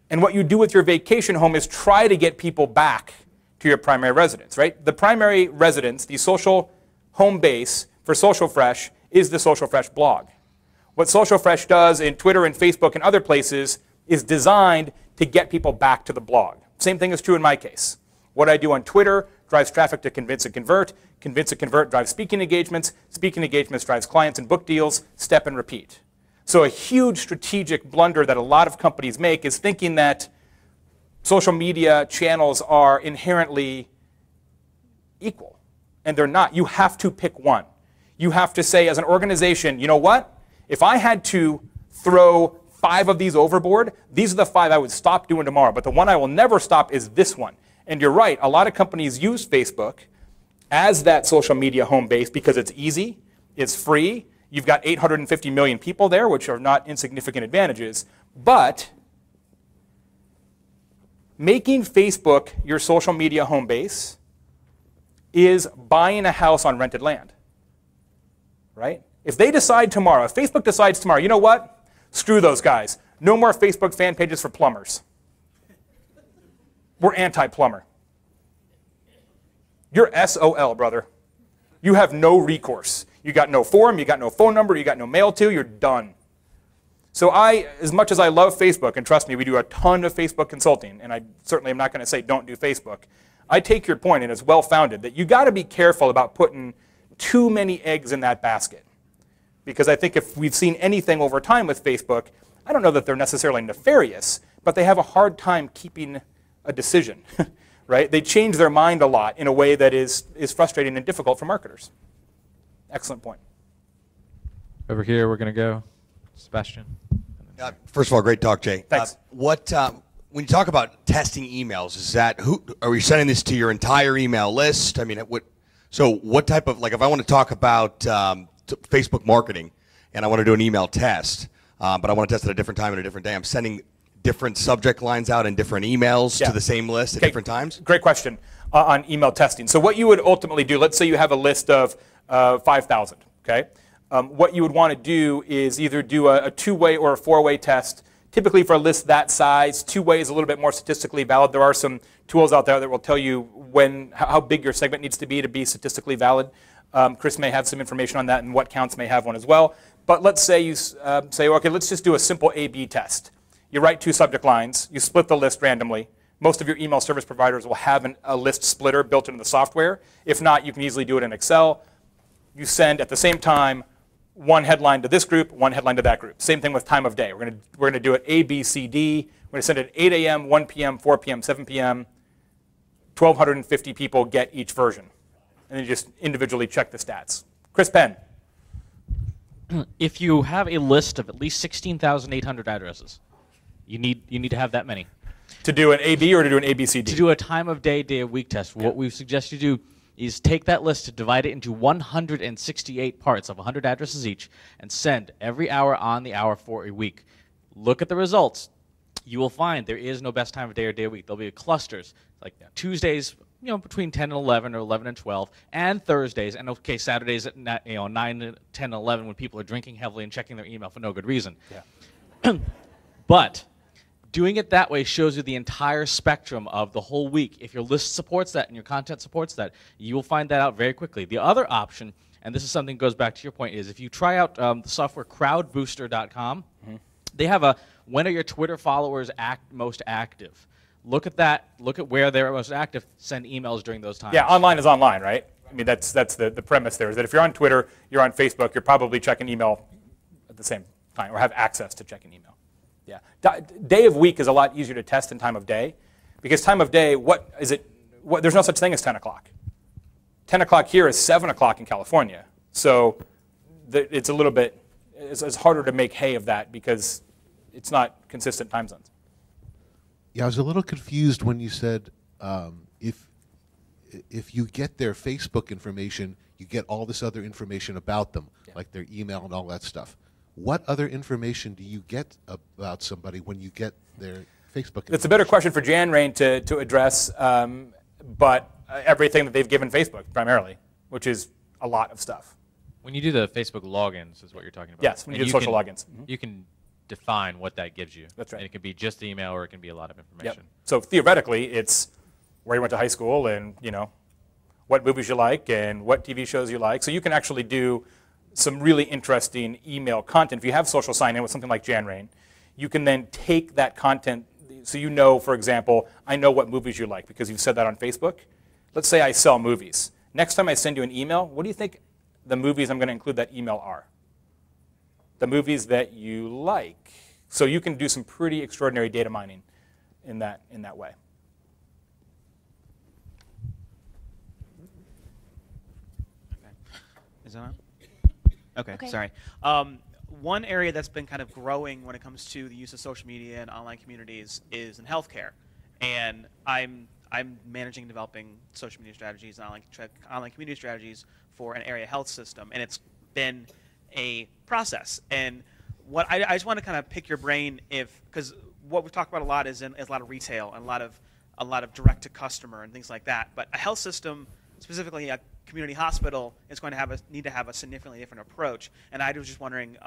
And what you do with your vacation home is try to get people back to your primary residence, right? The primary residence, the social home base for Social Fresh, is the Social Fresh blog. What Social Fresh does in Twitter and Facebook and other places is designed to get people back to the blog. Same thing is true in my case. What I do on Twitter drives traffic to Convince and Convert. Convince and Convert drives speaking engagements. Speaking engagements drives clients and book deals. Step and repeat. So a huge strategic blunder that a lot of companies make is thinking that social media channels are inherently equal. And they're not. You have to pick one. You have to say as an organization, you know what? If I had to throw 5 of these overboard, these are the 5 I would stop doing tomorrow. But the one I will never stop is this one. And you're right, a lot of companies use Facebook as that social media home base because it's easy, it's free, you've got 850 million people there, which are not insignificant advantages, but making Facebook your social media home base is buying a house on rented land, right? If they decide tomorrow, if Facebook decides tomorrow, you know what? Screw those guys. No more Facebook fan pages for plumbers. We're anti-plumber. You're SOL, brother. You have no recourse. You got no forum, you got no phone number, you got no mail to, you're done. So as much as I love Facebook, and trust me, we do a ton of Facebook consulting, and I certainly am not going to say don't do Facebook, I take your point, and it's well-founded, that you got to be careful about putting too many eggs in that basket. Because I think if we've seen anything over time with Facebook, I don't know that they're necessarily nefarious, but they have a hard time keeping a decision, right? They change their mind a lot in a way that is frustrating and difficult for marketers. Excellent point. Over here, we're going to go. Sebastian. First of all, great talk, Jay. Thanks. When you talk about testing emails, is that are we sending this to your entire email list? I mean, what type of, like, if I want to talk about Facebook marketing and I want to do an email test, but I want to test at a different time and a different day, I'm sending different subject lines out in different emails to the same list at different times? Great question on email testing. So what you would ultimately do, let's say you have a list of 5,000, okay? What you would want to do is either do a two-way or a four-way test. Typically for a list that size, two-way is a little bit more statistically valid. There are some tools out there that will tell you how big your segment needs to be statistically valid. Chris may have some information on that, and what counts may have one as well. But let's say you say, okay, let's just do a simple A/B test. You write 2 subject lines. You split the list randomly. Most of your email service providers will have a list splitter built into the software. If not, you can easily do it in Excel. You send at the same time one headline to this group, one headline to that group. Same thing with time of day. We're going to do it A, B, C, D. We're going to send it at 8 a.m., 1 p.m., 4 p.m., 7 p.m. 1,250 people get each version. And then you just individually check the stats. Chris Penn. If you have a list of at least 16,800 addresses, you need to have that many. To do an A/B or to do an ABCD? To do a time of day, day of week test, what we suggest you do is take that list, divide it into 168 parts of 100 addresses each, and send every hour on the hour for a week. Look at the results. You will find there is no best time of day or day of week. There'll be clusters, like Tuesdays, between 10 and 11 or 11 and 12, and Thursdays, and okay, Saturdays at 9, 10 and 11 when people are drinking heavily and checking their email for no good reason. Yeah. But doing it that way shows you the entire spectrum of the whole week. If your list supports that and your content supports that, you will find that out very quickly. The other option, and this is something that goes back to your point, is if you try out the software crowdbooster.com, they have a when are your Twitter followers most active. Look at that. Look at where they're most active. Send emails during those times. Yeah, online is online, right? I mean, that's the premise there, is that if you're on Twitter, you're on Facebook, you're probably checking email at the same time or have access to checking email. Yeah. Day of week is a lot easier to test than time of day, because time of day, there's no such thing as 10 o'clock. 10 o'clock here is 7 o'clock in California. So it's a little bit, it's harder to make hay of that because it's not consistent time zones. Yeah, I was a little confused when you said if you get their Facebook information, you get all this other information about them, like their email and all that stuff. What other information do you get about somebody when you get their Facebook information? It's a better question for Jan Rain to address, but everything that they've given Facebook primarily, which is a lot of stuff. When you do the Facebook logins is what you're talking about. Yes, when you do social logins. You can define what that gives you. That's right. And it can be just email or it can be a lot of information. Yep. So theoretically, it's where you went to high school and what movies you like and what TV shows you like. So you can actually do some really interesting email content. If you have social sign-in with something like JanRain, you can then take that content. So for example, I know what movies you like because you've said that on Facebook. Let's say I sell movies. Next time I send you an email, what do you think the movies I'm going to include that email are? The movies that you like. So you can do some pretty extraordinary data mining in that way. Okay. Is that on? Okay, sorry. One area that's been kind of growing when it comes to the use of social media and online communities is in healthcare. And I'm I'm managing and developing social media strategies and online community strategies for an area health system, and it's been a process. And what I just want to kind of pick your brain, because what we talk about a lot is a lot of retail and a lot of direct to customer and things like that. But a health system, specifically a community hospital, is going to need to have a significantly different approach. And I was just wondering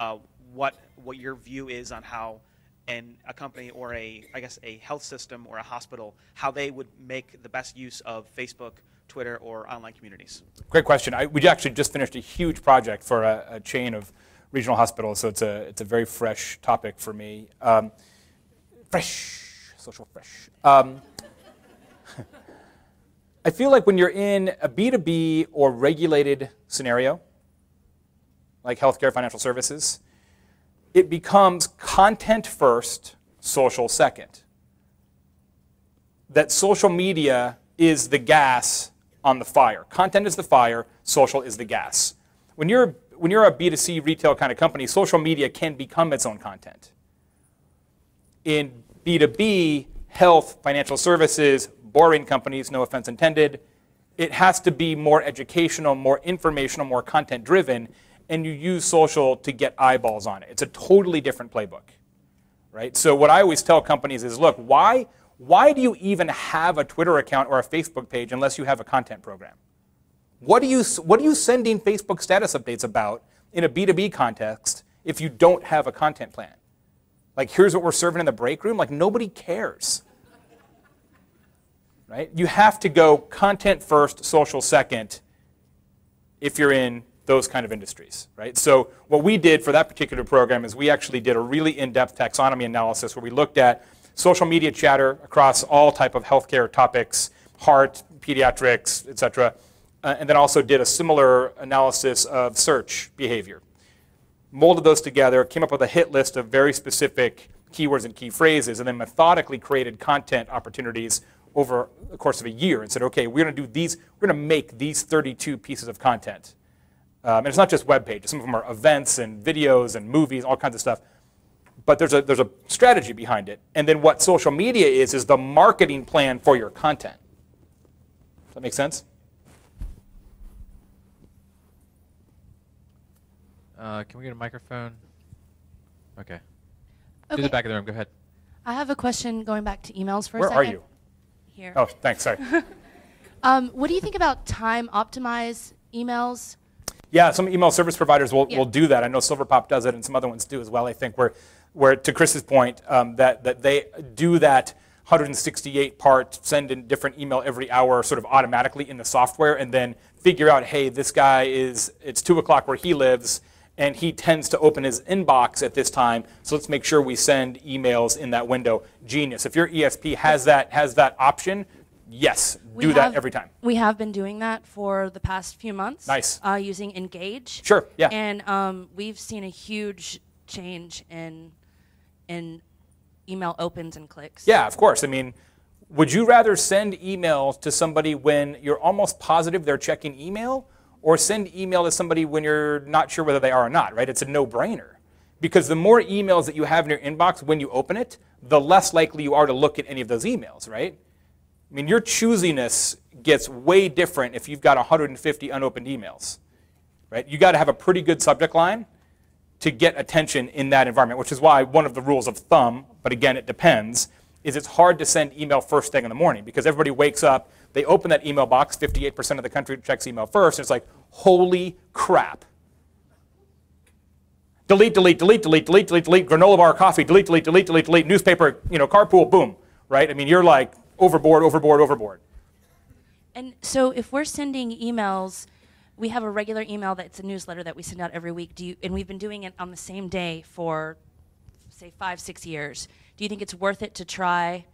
what your view is on how a company or I guess a health system or a hospital, how they would make the best use of Facebook, Twitter, or online communities. Great question. We actually just finished a huge project for a chain of regional hospitals, so it's a very fresh topic for me. Social fresh. I feel like when you're in a B2B or regulated scenario, like healthcare, financial services, it becomes content first, social second. That social media is the gas on the fire. Content is the fire, social is the gas. When you're a B2C retail kind of company, social media can become its own content. In B2B, health, financial services, boring companies, no offense intended, it has to be more educational, more informational, more content driven, and you use social to get eyeballs on it. It's a totally different playbook, right? So what I always tell companies is, look, why do you even have a Twitter account or a Facebook page unless you have a content program? What are you sending Facebook status updates about in a B2B context if you don't have a content plan? Like, here's what we're serving in the break room. Like, nobody cares, right? You have to go content first, social second if you're in those kind of industries, right? So what we did for that particular program is we actually did a really in-depth taxonomy analysis where we looked at social media chatter across all type of healthcare topics, heart, pediatrics, et cetera, and then also did a similar analysis of search behavior. Molded those together, came up with a hit list of very specific keywords and key phrases, and then methodically created content opportunities over the course of a year and said, okay, we're going to make these 32 pieces of content. And it's not just web pages. Some of them are events and videos and movies, all kinds of stuff. But there's a strategy behind it. And then what social media is the marketing plan for your content. Does that make sense? Can we get a microphone? Okay. To Okay. the back of the room. Go ahead. I have a question going back to emails for a Where second. are you? Here. Oh, thanks. Sorry. What do you think about time optimize emails? Yeah, some email service providers will Yeah. do that. I know Silverpop does it, and some other ones do as well. I think where to Chris's point, that they do that 168-part send in different email every hour sort of automatically in the software, and then figure out, hey, this guy it's 2 o'clock where he lives, and he tends to open his inbox at this time, so let's make sure we send emails in that window. Genius. If your ESP has that option, yes, do that every time. We have been doing that for the past few months. Nice. Using Engage. Sure, yeah. And we've seen a huge change in email opens and clicks. Yeah, of course. I mean, would you rather send emails to somebody when you're almost positive they're checking email, or send email to somebody when you're not sure whether they are or not, right? It's a no-brainer. Because the more emails that you have in your inbox when you open it, the less likely you are to look at any of those emails, right? I mean, your choosiness gets way different if you've got 150 unopened emails, right? You got to have a pretty good subject line to get attention in that environment, which is why one of the rules of thumb, but again, it depends, is it's hard to send email first thing in the morning because everybody wakes up, they open that email box, 58% of the country checks email first, and it's like, holy crap. Delete, delete, delete, delete, delete, delete, delete, granola bar, coffee, delete, delete, delete, delete, delete, newspaper, carpool, boom, right? I mean, you're like overboard, overboard, overboard. And so if we're sending emails, we have a regular email that's a newsletter that we send out every week. And we've been doing it on the same day for, say, 5-6 years. Do you think it's worth it to try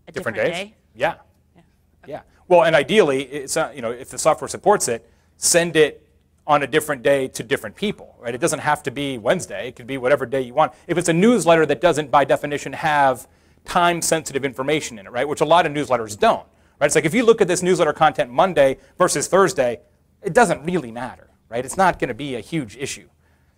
a different days? day? Yeah. Yeah. Okay. Yeah. Well, and ideally, it's if the software supports it, send it on a different day to different people, right? It doesn't have to be Wednesday. It could be whatever day you want. If it's a newsletter that doesn't, by definition, have time-sensitive information in it, right? Which a lot of newsletters don't, right? It's like if you look at this newsletter content Monday versus Thursday, it doesn't really matter, right? It's not going to be a huge issue.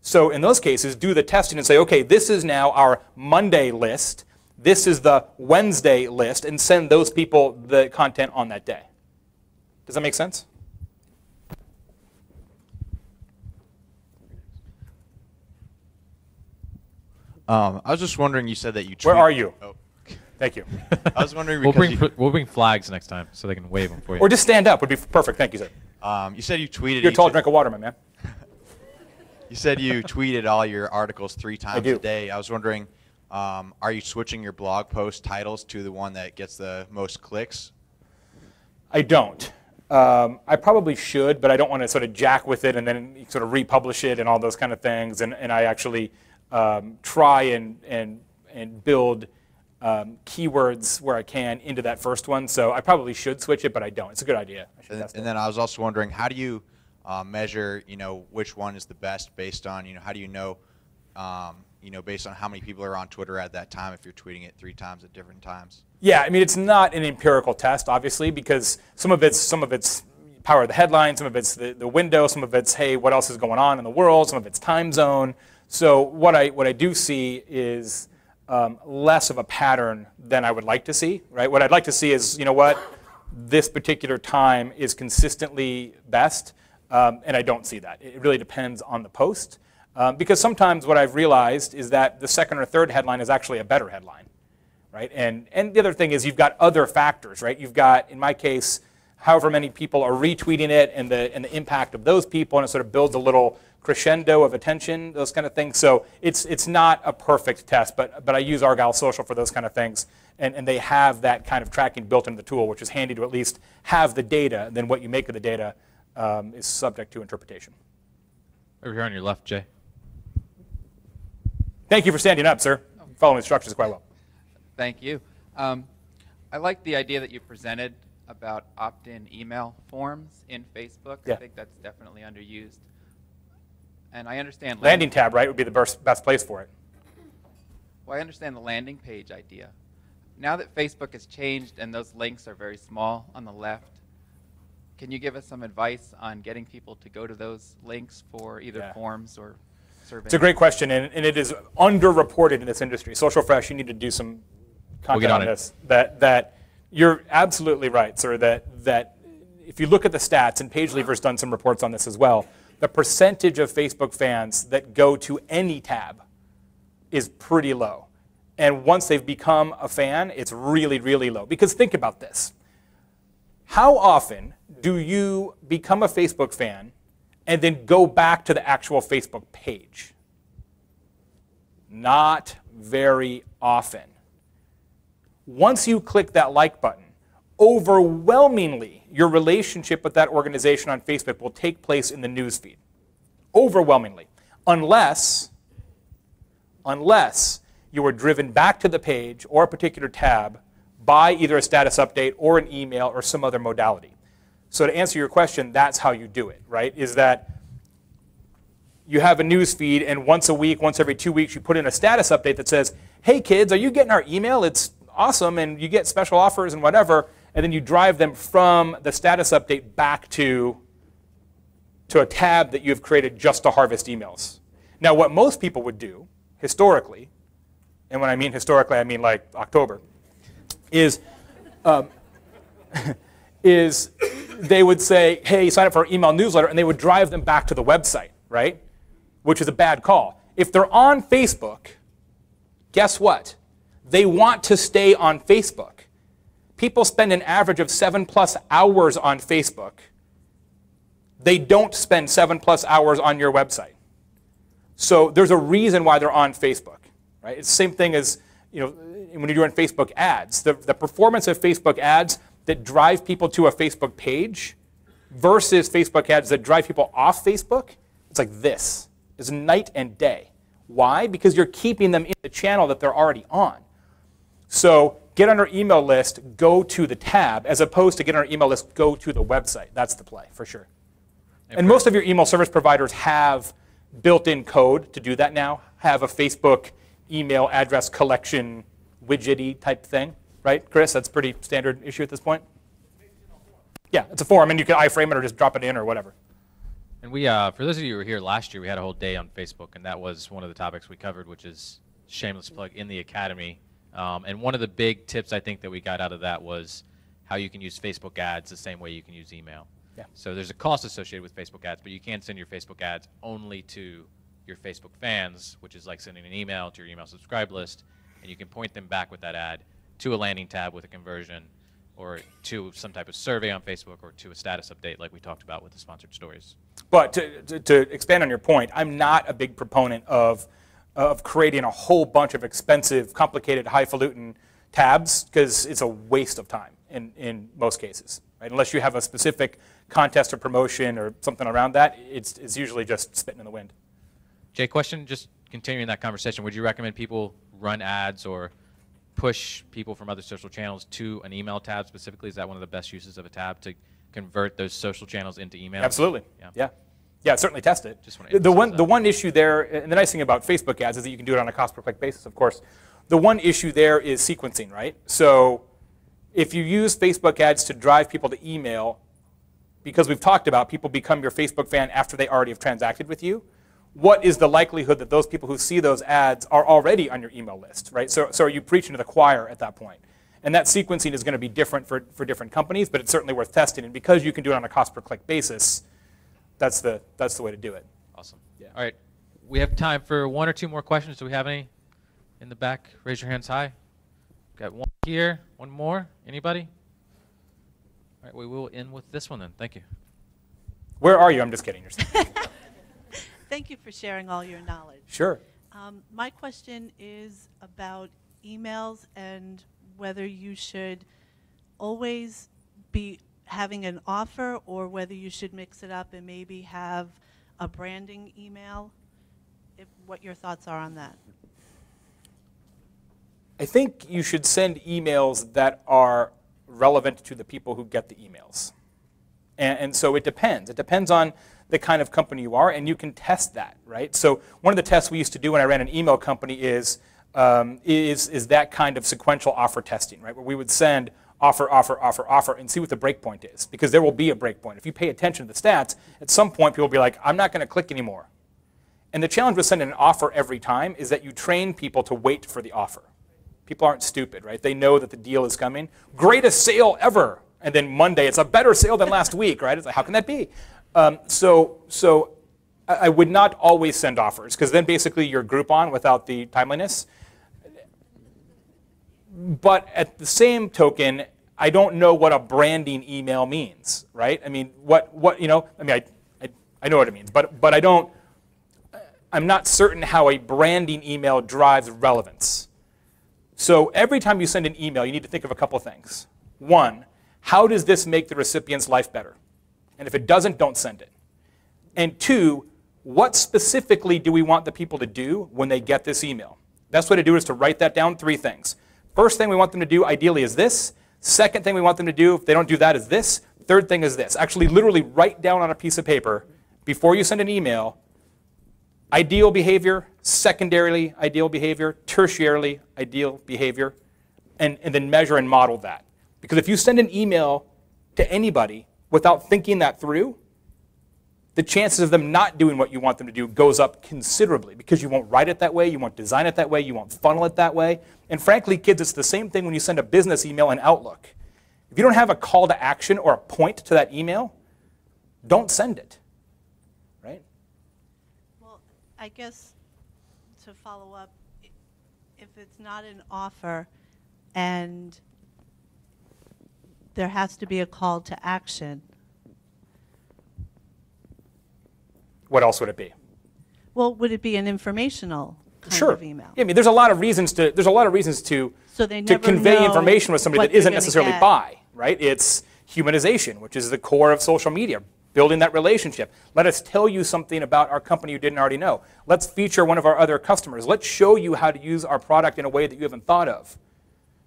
So in those cases, do the testing and say, okay, this is now our Monday list. this is the Wednesday list, and send those people the content on that day. Does that make sense? I was just wondering, you said that you Where are you? Oh. Thank you. I was wondering We'll because bring flags next time so they can wave them for you. Or just stand up would be perfect. Thank you, sir. you said you tweeted. You're a each tall of- drink of water, my man. You said you tweeted all your articles 3 times do. a day. I was wondering, are you switching your blog post titles to the one that gets the most clicks? I don't. I probably should, but I don't want to sort of jack with it and then sort of republish it and all those kind of things. And I actually try and build keywords where I can into that first one. So I probably should switch it, but I don't. It's a good idea. I should test it. And then I was also wondering, how do you measure, which one is the best based on, how do you know, based on how many people are on Twitter at that time if you're tweeting it 3 times at different times? Yeah, I mean, it's not an empirical test, obviously, because some of it's power of the headline, some of it's the window, some of it's, hey, what else is going on in the world, some of it's time zone. So what I do see is less of a pattern than I would like to see, right? What I'd like to see is, this particular time is consistently best, and I don't see that. It really depends on the post, because sometimes what I've realized is that the second or third headline is actually a better headline, right? And the other thing is you've got other factors, right? You've got, in my case, however many people are retweeting it and the impact of those people, and it sort of builds a little crescendo of attention, those kind of things. So it's not a perfect test, but I use Argyle Social for those kind of things, and they have that kind of tracking built into the tool, which is handy to at least have the data, and then what you make of the data is subject to interpretation. Over here on your left, Jay. Thank you for standing up, sir. Following instructions quite well. Thank you. I like the idea that you presented about opt-in email forms in Facebook. Yeah. I think that's definitely underused. And I understand Landing tab, right, would be the best place for it. Well, I understand the landing page idea. Now that Facebook has changed and those links are very small on the left, can you give us some advice on getting people to go to those links for either forms or surveys? It's a great question, and it is underreported in this industry. Social Fresh, you need to do some content on this. That you're absolutely right, sir, that if you look at the stats, and PageLever's done some reports on this as well, the percentage of Facebook fans that go to any tab is pretty low. And once they've become a fan, it's really, really low. Because think about this. How often do you become a Facebook fan and then go back to the actual Facebook page? Not very often. Once you click that like button, overwhelmingly, your relationship with that organization on Facebook will take place in the newsfeed. Overwhelmingly. Unless you are driven back to the page or a particular tab by either a status update or an email or some other modality. So to answer your question, that's how you do it, right? Is that you have a news feed, and once a week, once every 2 weeks, you put in a status update that says, hey kids, are you getting our email? It's awesome, and you get special offers and whatever, and then you drive them from the status update back to a tab that you've created just to harvest emails. Now, what most people would do, historically, and when I mean historically, I mean like October, is they would say, hey, sign up for our email newsletter, and they would drive them back to the website, right? Which is a bad call. If they're on Facebook, guess what? They want to stay on Facebook. People spend an average of 7+ hours on Facebook. They don't spend 7+ hours on your website. So there's a reason why they're on Facebook, right? It's the same thing as when you're doing Facebook ads. The performance of Facebook ads that drive people to a Facebook page versus Facebook ads that drive people off Facebook, it's like this. It's night and day. Why? Because you're keeping them in the channel that they're already on. So get on our email list, go to the tab, as opposed to get on our email list, go to the website. That's the play, for sure. And most of your email service providers have built-in code to do that now, have a Facebook email address collection widgety type thing, right, Chris? That's a pretty standard issue at this point. Yeah, it's a form, and you can iframe it or just drop it in or whatever. And we, for those of you who were here last year, we had a whole day on Facebook, and that was one of the topics we covered, which is shameless plug in the academy. And one of the big tips I think that we got out of that was how you can use Facebook ads the same way you can use email. Yeah. So there's a cost associated with Facebook ads, but you can send your Facebook ads only to your Facebook fans, which is like sending an email to your email subscribe list, and you can point them back with that ad to a landing tab with a conversion, or to some type of survey on Facebook, or to a status update like we talked about with the sponsored stories. But to expand on your point, I'm not a big proponent of creating a whole bunch of expensive, complicated, highfalutin tabs, because it's a waste of time in most cases. Right? Unless you have a specific contest or promotion or something around that, it's usually just spitting in the wind. Jay, question, just continuing that conversation, would you recommend people run ads or push people from other social channels to an email tab specifically? Is that one of the best uses of a tab, to convert those social channels into email? Absolutely. Yeah, certainly test it. Just want to the emphasize one issue there, and the nice thing about Facebook ads is that you can do it on a cost per click basis, of course. The one issue there is sequencing, right? So if you use Facebook ads to drive people to email, because we've talked about people become your Facebook fan after they already have transacted with you, what is the likelihood that those people who see those ads are already on your email list, right? So are you preaching to the choir at that point? And that sequencing is going to be different for different companies, but it's certainly worth testing. And because you can do it on a cost per click basis, that's the way to do it. Awesome. Yeah. All right. We have time for one or two more questions. Do we have any in the back? Raise your hands high. Got one here. One more. Anybody? All right. We will end with this one then. Thank you. Where are you? I'm just kidding. Thank you for sharing all your knowledge. Sure. My question is about emails and whether you should always be having an offer or whether you should mix it up and maybe have a branding email, what your thoughts are on that. I think you should send emails that are relevant to the people who get the emails. And so it depends. It depends on the kind of company you are, and you can test that, right? So one of the tests we used to do when I ran an email company is that kind of sequential offer testing, right? Where we would send offer, offer, offer, offer, and see what the breakpoint is, because there will be a breakpoint. If you pay attention to the stats, at some point people will be like, I'm not going to click anymore. And the challenge with sending an offer every time is that you train people to wait for the offer. People aren't stupid, right? They know that the deal is coming. Greatest sale ever. And then Monday, it's a better sale than last week, right? It's like, how can that be? So I would not always send offers, because then basically you're Groupon without the timeliness. But at the same token, I don't know what a branding email means, right? I mean, I know what it means, but I don't, I'm not certain how a branding email drives relevance. So every time you send an email, you need to think of a couple of things. One, how does this make the recipient's life better? And if it doesn't, don't send it. And two, what specifically do we want the people to do when they get this email? Best way to do it is to write that down, 3 things. First thing we want them to do, ideally, is this. Second thing we want them to do, if they don't do that, is this. Third thing is this. Actually, literally write down on a piece of paper, before you send an email, ideal behavior, secondarily ideal behavior, tertiarily ideal behavior, and then measure and model that. Because if you send an email to anybody without thinking that through, the chances of them not doing what you want them to do goes up considerably, because you won't write it that way, you won't design it that way, you won't funnel it that way. And frankly, kids, it's the same thing when you send a business email in Outlook. If you don't have a call to action or a point to that email, don't send it, right? Well, I guess to follow up, if it's not an offer and there has to be a call to action, what else would it be? well, would it be an informational kind Sure. of email? Yeah, I mean, there's a lot of reasons to So they to never convey know information with somebody what that isn't they're gonna necessarily get. buy, right? It's humanization, which is the core of social media, building that relationship. Let us tell you something about our company you didn't already know. Let's feature one of our other customers. Let's show you how to use our product in a way that you haven't thought of.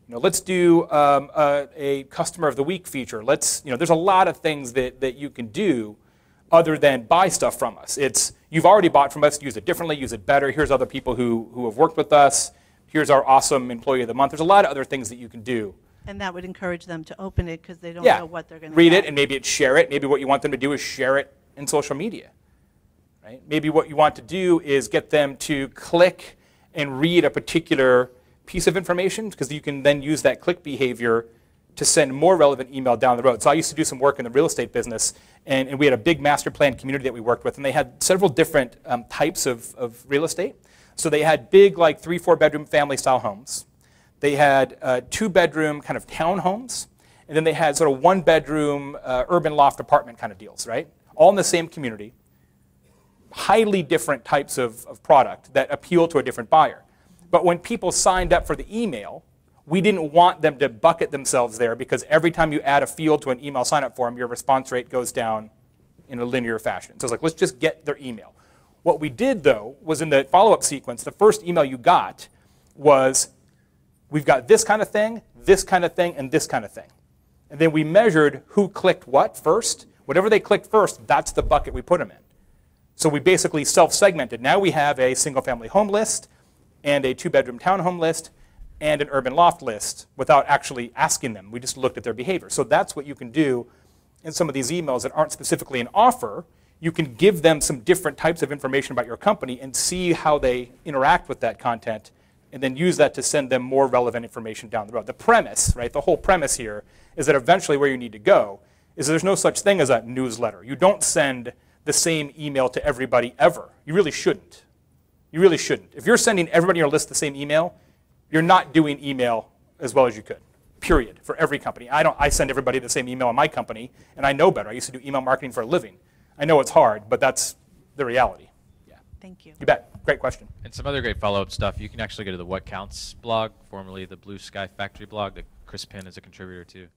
Let's do a customer of the week feature. There's a lot of things that you can do other than buy stuff from us. It's, you've already bought from us, use it differently, use it better. Here's other people who have worked with us. Here's our awesome employee of the month. There's a lot of other things that you can do. And that would encourage them to open it because they don't Yeah, know what they're going to read get. it, and maybe it's share it. Maybe what you want them to do is share it in social media. Right? Maybe what you want to do is get them to click and read a particular piece of information, because you can then use that click behavior to send more relevant email down the road. So I used to do some work in the real estate business, and we had a big master plan community that we worked with, and they had several different types of real estate. So they had big, like 3-4 bedroom family style homes. They had 2-bedroom kind of townhomes, and then they had sort of 1-bedroom urban loft apartment kind of deals, right? All in the same community. Highly different types of product that appeal to a different buyer. But when people signed up for the email, we didn't want them to bucket themselves there, because every time you add a field to an email sign-up form, your response rate goes down in a linear fashion. So it's like, let's just get their email. What we did, though, was in the follow-up sequence, the first email you got was, we've got this kind of thing, and this kind of thing. And then we measured who clicked what first. Whatever they clicked first, that's the bucket we put them in. So we basically self-segmented. Now we have a single-family home list and a 2-bedroom townhome list and an urban loft list without actually asking them. We just looked at their behavior. So that's what you can do in some of these emails that aren't specifically an offer. You can give them some different types of information about your company and see how they interact with that content, and then use that to send them more relevant information down the road. The premise, right, the whole premise here is that eventually where you need to go is there's no such thing as a newsletter. You don't send the same email to everybody ever. You really shouldn't. You really shouldn't. If you're sending everybody on your list the same email, you're not doing email as well as you could, period, for every company. I send everybody the same email in my company, and I know better. I used to do email marketing for a living. I know it's hard, but that's the reality. Yeah. Thank you. You bet. Great question. And some other great follow-up stuff. You can actually go to the What Counts blog, formerly the Blue Sky Factory blog that Chris Penn is a contributor to.